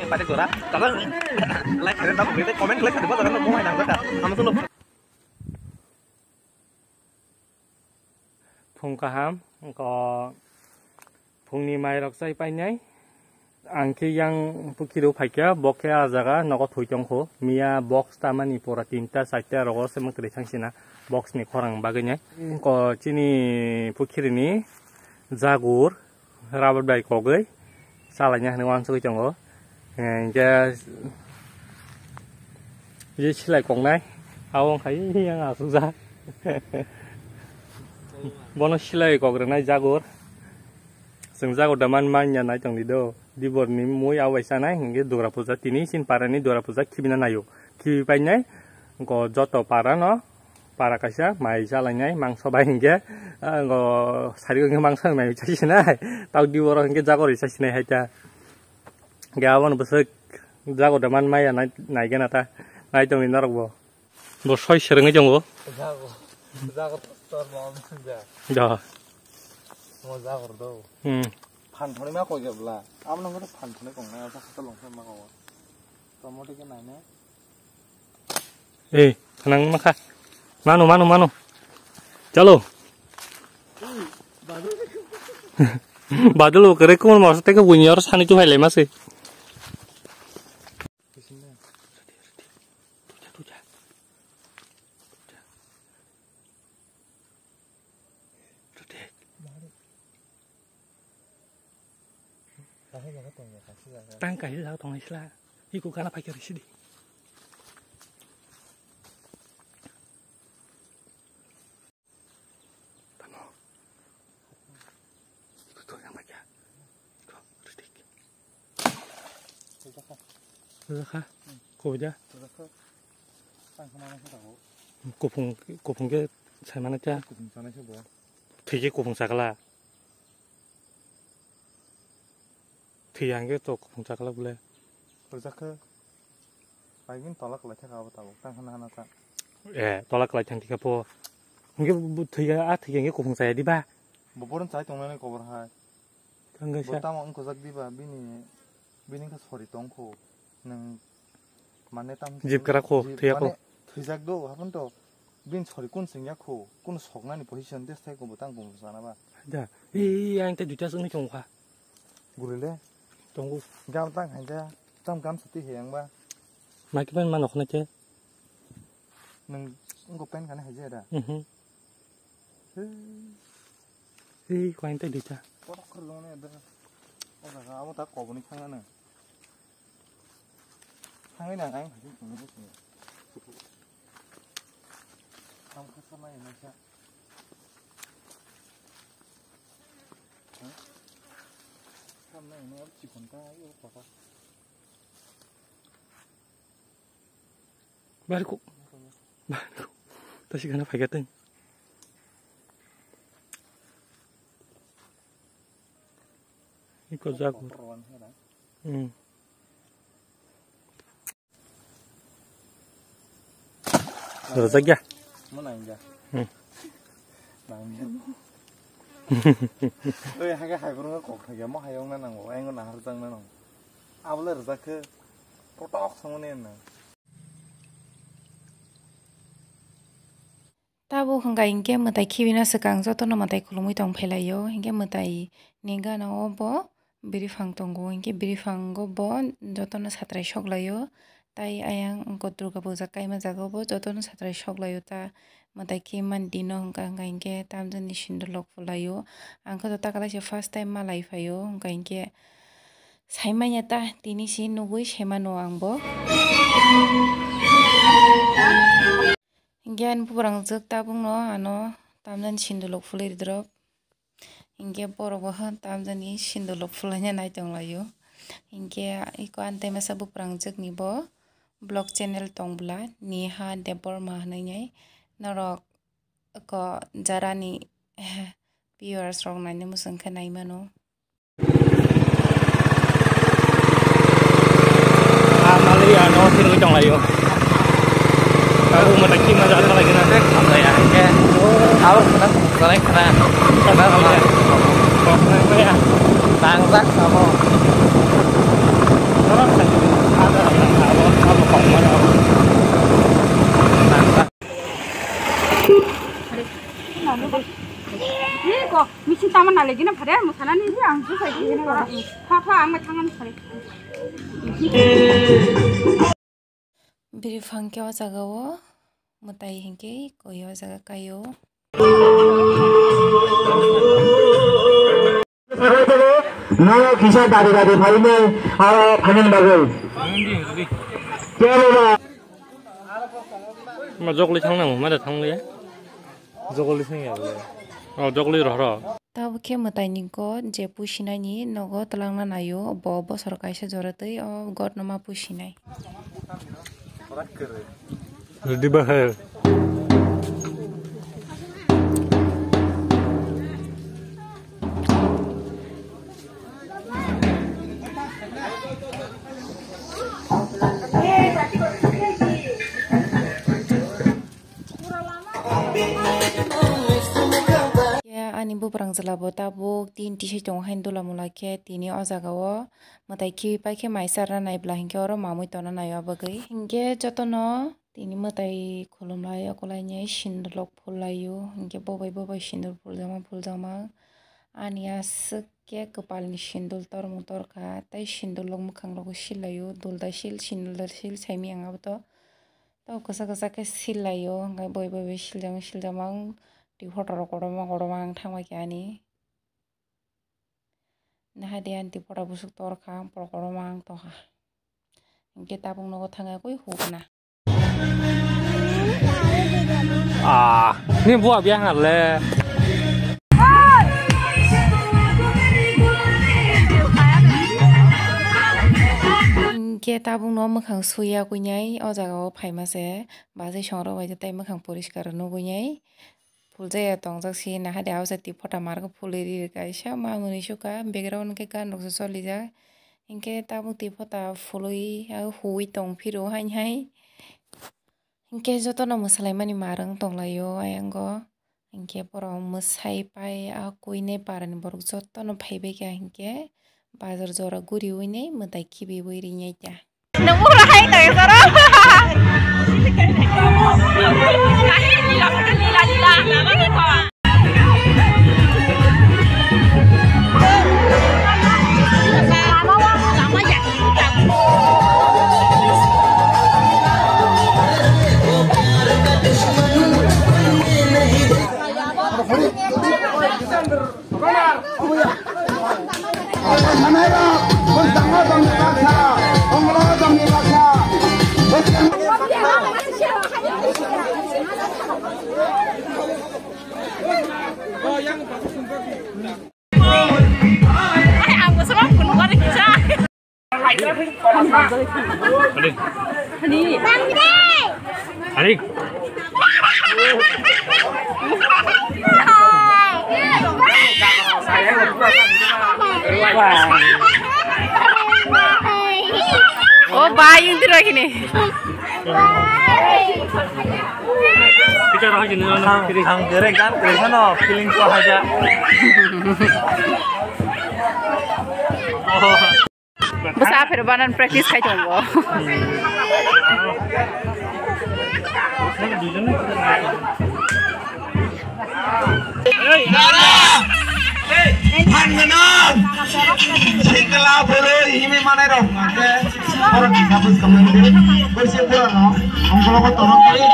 pada gora kalau like kalian tahu berita komen like ada apa kalau mau main angkat kamu tuh Phungkaham có phungni mai rok sai pai nhai angke yang pukido phaikya bokhe ajaga nogo thuitongkho mia box tamani pora tinta saita rogo semang tre changsina box ni khorang baganya ko chini pukirini jagur rabat bai kogai salanya hnuang sui chongo ja je chilai kongnai awong khai yang asuja bono silai kograna jagur sing jagur daman manya nai tong dido dibor ni moi awai sanai hinge dora puja tini sin parani dora puja kibina nayo kibi pai nai ko joto para no para kaisa mai jala nai mangso bai hinge go sari nge mangso mai chasinai tau dibor hinge jagur chasinai haita gawon busuk jagur daman maya nai gena ta nai tong ni narbo bo soi serenge jongo jagur 야. 뭐 자고도. 판토니 막 거기라. 아무런 것도 판토니 공나 사서 롱서 막고. 또뭐되게 나네. 에이, 그냥 막하. 마노. चलो. बादल करे कोन मस्ते के बुनियर सानि तो हाइले मासे. Tangkai lah tong isla, iku kana pakai risidi. Tano, iku tu yang pakai, kau risidi. Sudah kau aja. Kopung ke saya mana aja. Kopung sana siapa? Tiga kopung sakala. Tiangnya tuh puncaklah boleh. Puncaknya, paling tolak lah cakap apa tahu, kan hana tak. Tolak lah yang tiga po. Mungkin tiangnya kupung saya di bah. Boboran saya tunggu cover hai. Kan gak sih. Pertama engkau zak di bah, bini ke sorry tongko, neng mana tam. Jip kerakho, tiako. Tizak do, apa tuh? Bin sorry kun sengyakho, kun sokna ni position test saya kau betang kau sana bah. Ada. Iya, yang tadi jasa ni congkah. Gurule. Tunggu. Gam tang aja, tam seti hiang ba. Makin manok nace. Neng engkau pen kan aja ada. Kau yang tadi cah. Korak kerjanya ada. Oh kamu tak kau punya kangen. Kangen yang aing hasil punya sih. Kamu kesana ya Nasya. Kamu ini harus dikontak yuk papa. Baru. Tadi kan apa kata? Ikut jago. Rezeki ya? Mana aja? Nanya. Harga harga kok harga mau hayang nang, enggak nang harga nang. Awalnya rezeki, protok semuanya nang. Tabu hingga ingke mutai kibina sekang joto no mutai kulumui tong phelayo hingga mutai ninga na obo birifang tonggo hingga birifang go bo joto no satrai shoklayo tai ayang engko durga puja kaima jago bo joto no satrai shoklayo ta mutai kiman dino hingga ingke tamjan ni shindolok phulayo angko jota kala se first time ma life ayo hingga ingke saimanya ta tini si nugui semano angbo Ingyan pubrang zek tabung no ano tamjan sindulok fulir drop ingke borobohan tamjan ni sindulok fulanya nai tong layo ingke iko ante masa pubrang zek ni bo blog channel tong bla ni ha debor ma nai narok ko jarani viewers rong nai musang khanai mano Amali ano sinu tong layo. Aku menaki masalah lagi nanti apa ya? Awak kenal soalnya kenal apa ya? Tangsak sama. Apa? lagi na pada musana ni dia angsu sai ni na pha ang ma thangan sare biri phangke o jaga o mutai hingke koyo jaga kayo ना खिसा दादी दादी भाई में फाइनल बागल क्या बोला mà jogli thang nào mà đã thang lấy 저걸리 생이야래. jogli rara tabo ke mutai ni go je pusinai ni nogo talangna nayo bo sarkai se joratei o god noma pusinai di bahar ani bu perang jelabo tabuk tin tisi tong hain dula mula ke tini o jaga o mutai ki pai ke maisar na naibla hingke oro mamui tona nayo abagai hingke jotono tini mutai khulumlai akolai nye sindulok phulayo hingke bobai sindur phuljama ani asuk ke kepal ni sindul tor motor ka tai sindulok mukhang logo silayo dulda sindul sil saimi angabato tau kasa ke silayo ngai bobai siljamang di foto kodoma thangma kyani nah dia anti foto busuk tor kham kodoma toha ingke tabung nogo thanga koi hukna ni buah biang le ingke tabung no mukhang suya kunyai o jaga o phaimase baje songro baje tai mukhang poriskar no kunyai Puljaya tongjak si nah dia ausati photo marga puliri kaisa mamuni suka background ke kan rok soli ja ingke tabu ti photo fului au hui tong phiru hai ingke jotono musalai mani marang tonglayo ayango ingke poro musai pai a kuine parani borok jotono phaibe ka ingke bazar jora guri uine mutai khibi boiri nyaita nang ura hai ta sara oh bayang tira kini bicara aja nih ang direk kan, sana feeling ko aja. musafir banan practice khai tongbo Singkela bolo ini mana dong? Orang kita pun kemarin bersih pula, orang kalau tolong kali.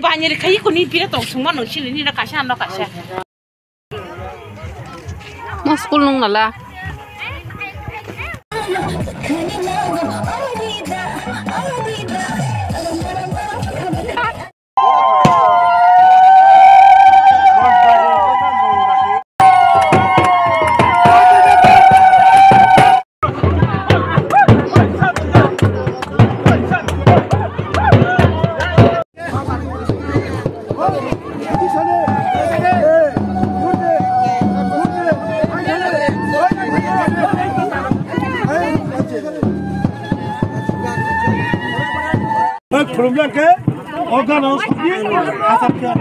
Banyak kayak kuni pira tong semua nong sini ni nak kasih anda kasih. Mas kulung nala. Problem ke? Organ harus pergi asapnya.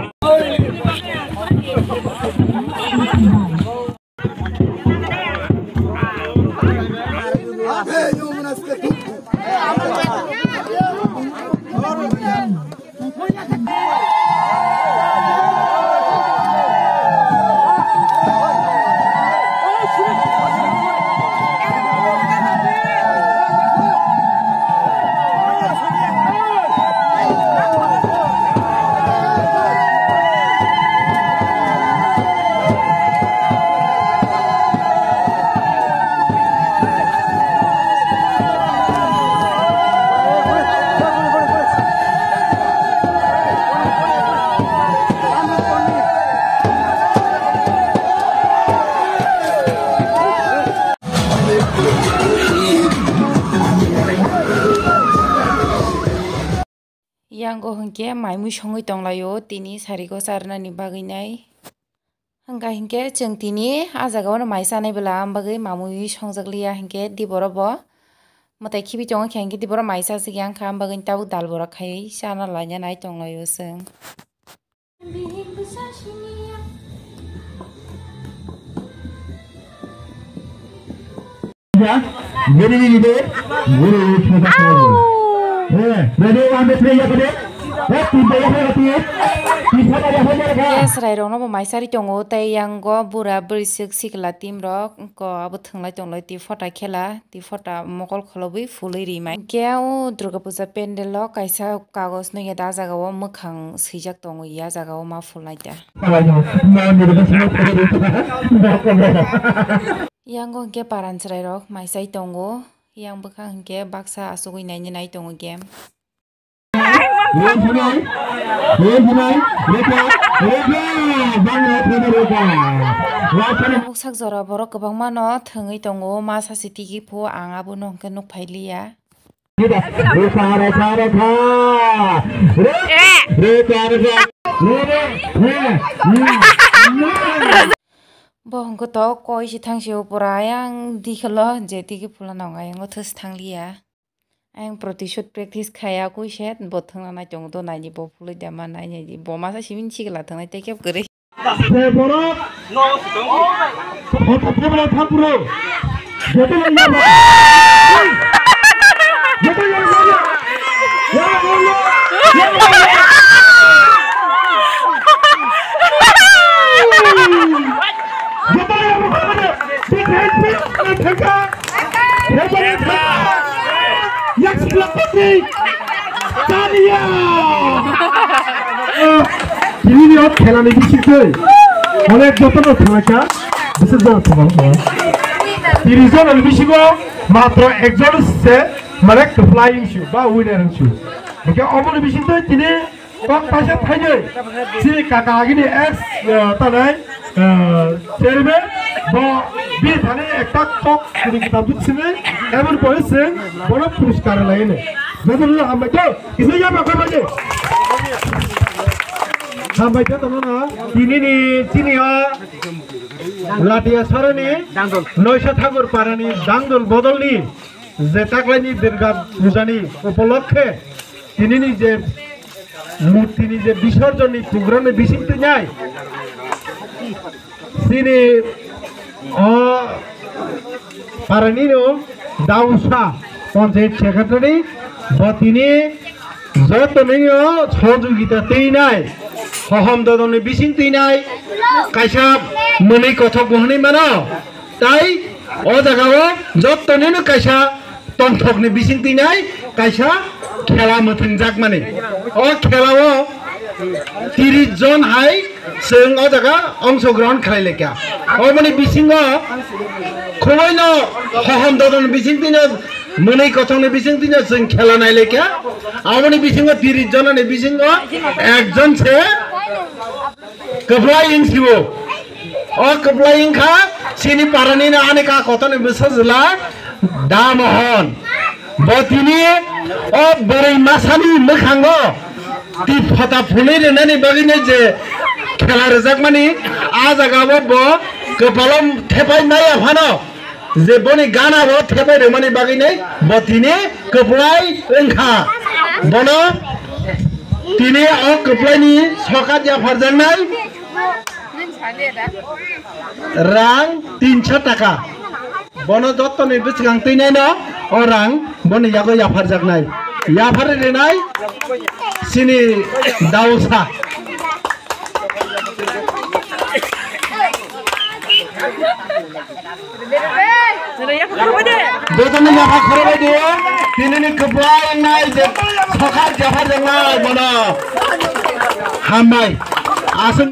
Yang go hengke maimu songoi tonglayo tini sariko sarna ni bagai nai hengka hengke jeng tini ajagao na maisa nai bela bagai mamu songjaglia hengke di borobo matai khibi tonga hengke di boro maisa sigyang kham bagai tabu dal bora khai sana lanya nai tonglayo seng Yes, rairo no maisari tongo tai yang go bura berisik sikla tim rok ko abo thunglai tonglai ti phota khela ti phota mokol kholobi fulai rimai keu durga puja pendel lo kaisa kagos no ya da jaga o mukhang sijak tongo ya jaga o ma fulai ta yang go ke paran chrai rok maisai tongo yang bukhang ke baksa asugui nai nai tongo game sak jora borok kobang mano thungai tongo ma sa sitigi pho anga bu nong ke nuk phailiya bohong ko to koi si thang si upura yang dikhlo jeti ki phula nonga yang thus thanglia ang protishoot practice khaya ko shet bothang na chong do nai bo phulai dama nai ni bo ma sa simin chigla thang nai tekep gre se borok no photo phobla thapuro jeto ya ba jeto ya ba ya ini nih खेला नहीं बिचिते, oleh jodoh no थलाका, bisa jodoh थलाका. Tirizon lebih bichigo, matro ekjon se, mereka flying shoe, ba winner shoe. Mungkin omong lebih bichitu ini, kok pasca thanya, si kakak lagi nih ex tanai, chairman, ba bi thane ekta kok jadi kita tuh sini, emang boleh sih, boleh puruskar lainnya. Betul lah, hamba jauh, itu ya apa aja. Sampai ke teman-teman, ini nih sini ya, Latia Sarani, Noisha Thakur Parani, Dangdol Bodol nih, Zetak lagi Dirga Muzani, Upolokhe, ini nih je मूर्तिनि जे विसर्जननि प्रग्रामनि बिसिंथि नाय सिनि पारानिनो दाउसा पञ्चायत सेक्रेटारि बतिनि जतनिनो सहयोगिता तैनाय सहम ददनि बिसिंथि नाय कायसा मोनै कथक बहनै मानो ताई ओ जागाव जतनिनो कायसा तंथकनि बिसिंथि नाय कायसा खेला मोथोंजाक माने ओ खेलाओ 30 जन हाय जों ओ जागा अंशग्रहण खालायलेका ओ माने बिसिङो खमैनो सहम ददनि बिसिंथिनो मोनै कथकनि बिसिंथिनो जों खेला नायलेका आमाने बिसिङो 30 जननि बिसिङो एकजन से कप्लायिं सिबो ओ कप्लायिं खा सिनि पारानिनो आनेका कथनि बिसजला दामहन बतिनि ओ बोरै मासानि मोखाङो ती फटा फुनै रेनानि बागिने जे खेला रजाक मानि आ जागाबो ब कपालम थेपाय नाय आफानो जे बनि गाना बो थेपाय रेमानि बागिने बतिनि कप्लाय ओंखा बनो तिनि ओ कप्लायनि सका जाफार जानाय रां 300 टाका बनो जतनि बिसिगां तैनाय न ओ रां बनि यागो याफार जागनाय याफार रेनाय सिनि दाउसा जतनि याफार खरबाय दे तिनिनि कप्लाय नाय जे सका जाफार जानाय बनो हामबाय आसुं